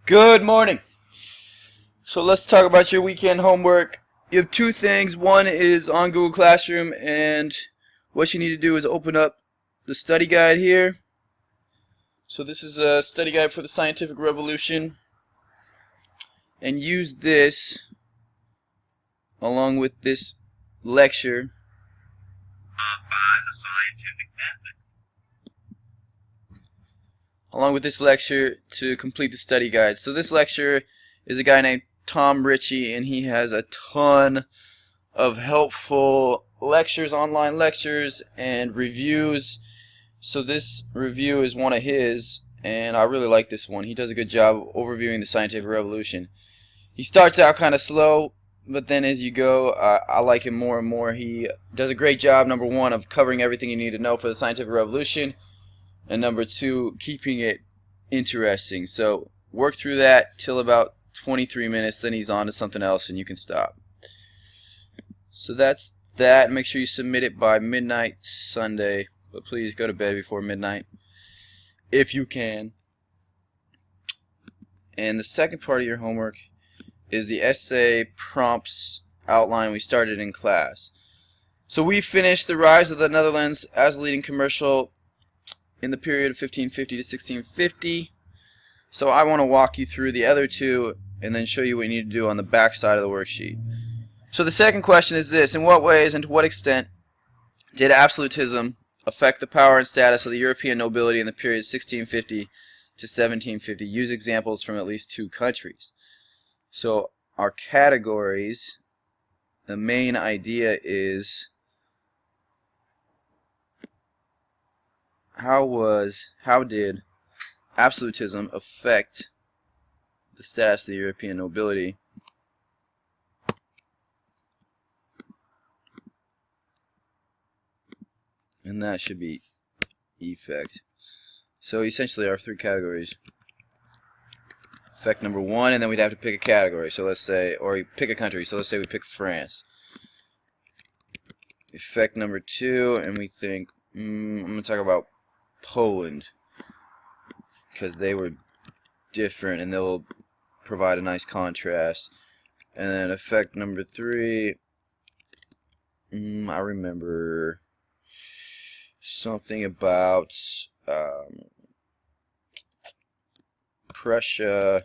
Good morning. So let's talk about your weekend homework. You have two things. One is on Google Classroom, and what you need to do is open up the study guide here. So this is a study guide for the scientific revolution, and use this along with this lecture by the scientific method. to complete the study guide. So this lecture is a guy named Tom Ritchie, and he has a ton of helpful lectures, online lectures, and reviews. So this review is one of his, and I really like this one. He does a good job of overviewing the scientific revolution. He starts out kind of slow, but then as you go, I like him more and more. He does a great job, number one, of covering everything you need to know for the scientific revolution, and number two, keeping it interesting. So work through that till about 23 minutes, then he's on to something else and you can stop. So that's that. Make sure you submit it by midnight Sunday, but please go to bed before midnight if you can. And the second part of your homework is the essay prompts outline we started in class. So we finished the rise of the Netherlands as a leading commercial in the period of 1550 to 1650. So I want to walk you through the other two and then show you what you need to do on the back side of the worksheet. So the second question is this: in what ways and to what extent did absolutism affect the power and status of the European nobility in the period 1650 to 1750? Use examples from at least two countries. So our categories, the main idea is how did absolutism affect the status of the European nobility and that should be effect. So essentially our three categories. Effect number one, and then we'd have to pick a category. So let's say, or pick a country. So let's say we pick France. Effect number two, and we think, I'm going to talk about Poland, because they were different and they'll provide a nice contrast. And then effect number three, I remember something about Prussia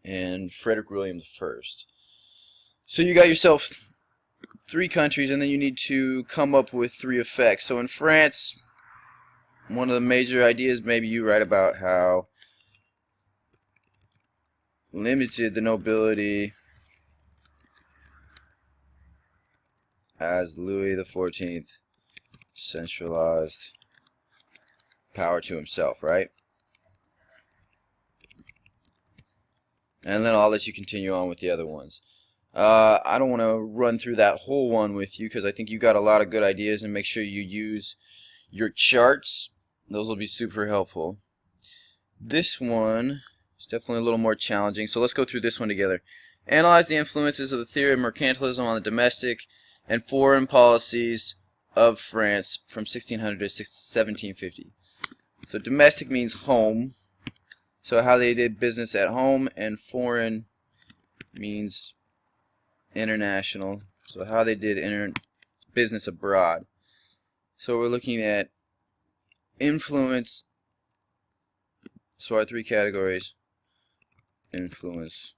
and Frederick William I. So you got yourself three countries, and then you need to come up with three effects. So in France, one of the major ideas, maybe you write about how limited the nobility as Louis XIV centralized power to himself, right? And then I'll let you continue on with the other ones. I don't want to run through that whole one with you because I think you got a lot of good ideas, and make sure you use your charts. Those will be super helpful. This one is definitely a little more challenging, so let's go through this one together. Analyze the influences of the theory of mercantilism on the domestic and foreign policies of France from 1600 to 1750. So domestic means home, so how they did business at home, and foreign means international, so how they did business abroad. So we're looking at influence. So our three categories: influence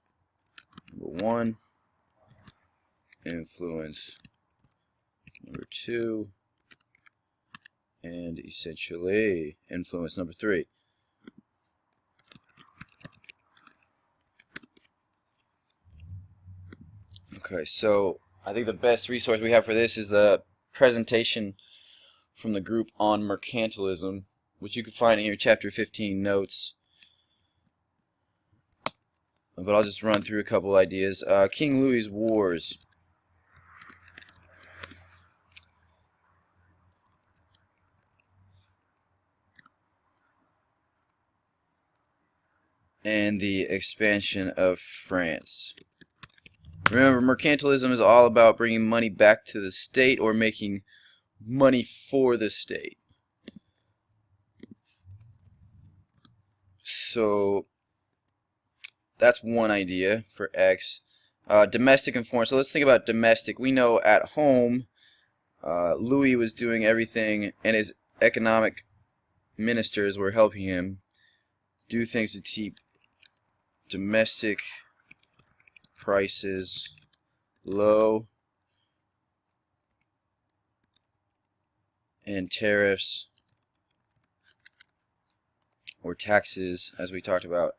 number one, influence number two, and essentially influence number three. Okay, so I think the best resource we have for this is the presentation from the group on mercantilism, which you can find in your chapter 15 notes. But I'll just run through a couple ideas. King Louis's Wars. And the expansion of France. Remember, mercantilism is all about bringing money back to the state or making money for the state. So that's one idea for X. Domestic and foreign. So let's think about domestic. We know at home, Louis was doing everything, and his economic ministers were helping him do things to keep domestic prices low and tariffs or taxes, as we talked about,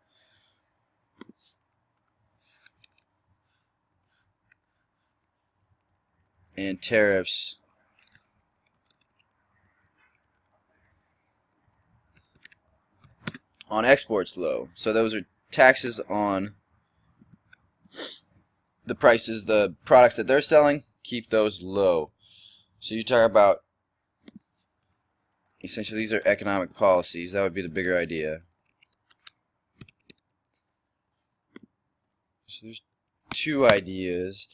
and tariffs on exports low. So those are taxes on the prices, the products that they're selling, keep those low. So you talk about, essentially these are economic policies. That would be the bigger idea. So there's two ideas,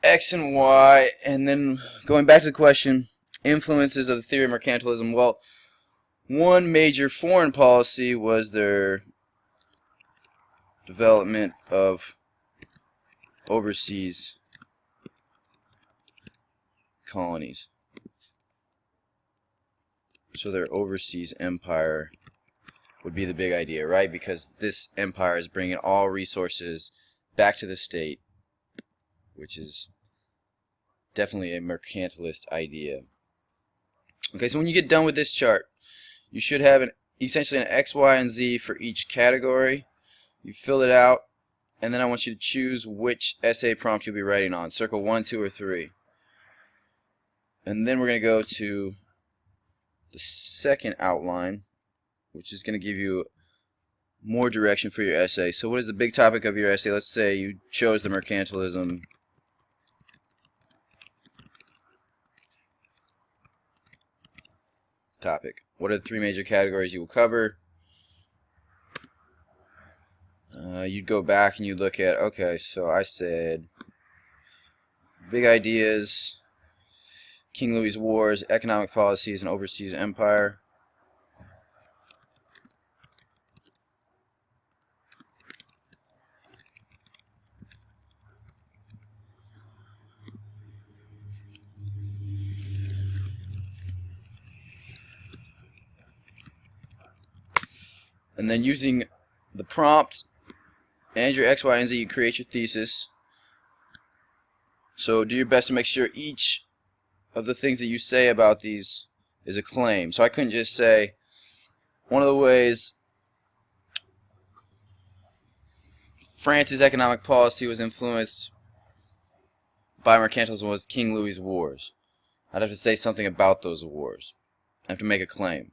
X and Y, and then going back to the question, influences of the theory of mercantilism. Well, one major foreign policy was their development of overseas colonies. So their overseas empire would be the big idea, right? Because this empire is bringing all resources back to the state, which is definitely a mercantilist idea. Okay, so when you get done with this chart, you should have essentially an X, Y, and Z for each category. You fill it out, and then I want you to choose which essay prompt you'll be writing on. Circle 1, 2, or 3. And then we're going to go to the second outline, which is going to give you more direction for your essay. So what is the big topic of your essay? Let's say you chose the mercantilism topic. What are the three major categories you will cover? You'd go back and you look at, okay, so I said big ideas, King Louis's wars, economic policies, and overseas empire. And then using the prompt and your X, Y, and Z, you create your thesis. So do your best to make sure each of the things that you say about these is a claim. So I couldn't just say, one of the ways France's economic policy was influenced by mercantilism was King Louis's wars. I'd have to say something about those wars. I have to make a claim.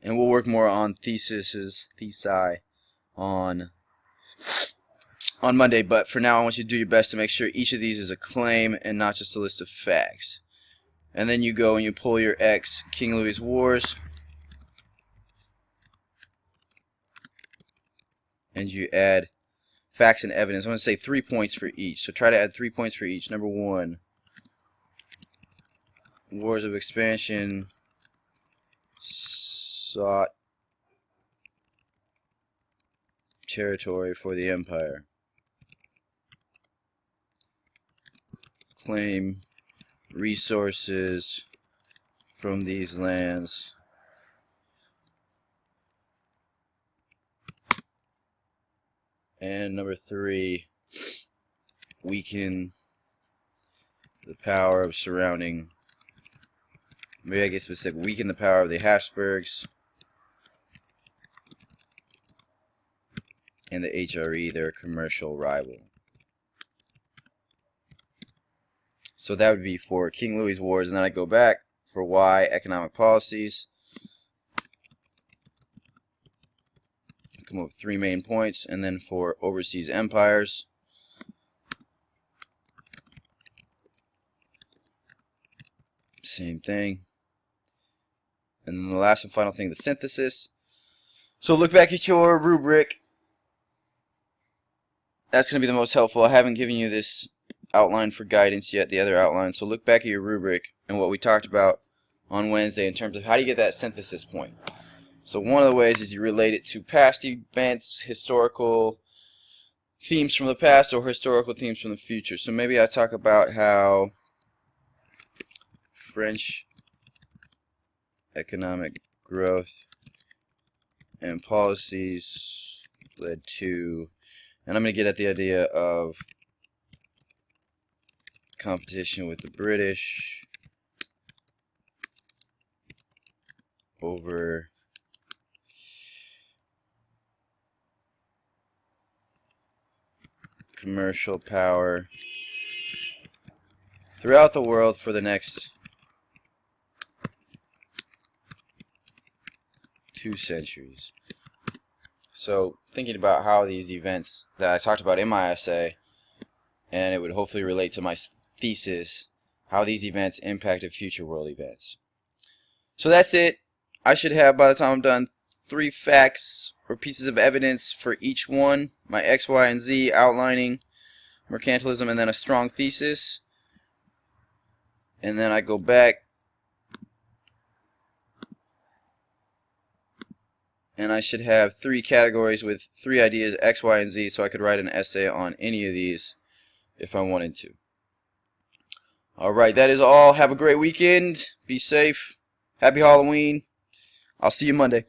And we'll work more on thesi on Monday, but for now I want you to do your best to make sure each of these is a claim and not just a list of facts. And then you go and you pull your X, King Louis's wars, and you add facts and evidence. I'm going to say 3 points for each, so try to add 3 points for each. Number 1, wars of expansion sought territory for the empire. Claim resources from these lands. And number 3, weaken the power of surrounding, maybe I get specific, weaken the power of the Habsburgs and the HRE, their commercial rival. So that would be for King Louis's wars, and then I go back for Y, economic policies. Come up with 3 main points, and then for overseas empires, same thing. And then the last and final thing, the synthesis. So look back at your rubric. That's going to be the most helpful. I haven't given you this outline for guidance yet, the other outline. So look back at your rubric and what we talked about on Wednesday in terms of how do you get that synthesis point. So one of the ways is you relate it to past events, historical themes from the past, or historical themes from the future. So maybe I talk about how French economic growth and policies led to, and I'm going to get at the idea of competition with the British over commercial power throughout the world for the next 2 centuries. So thinking about how these events that I talked about in my essay, and it would hopefully relate to my thesis, how these events impacted future world events. So that's it. I should have, by the time I'm done, 3 facts or pieces of evidence for each one. My X, Y, and Z outlining mercantilism, and then a strong thesis. And then I go back and I should have 3 categories with 3 ideas, X, Y, and Z, so I could write an essay on any of these if I wanted to. Alright, that is all. Have a great weekend. Be safe. Happy Halloween. I'll see you Monday.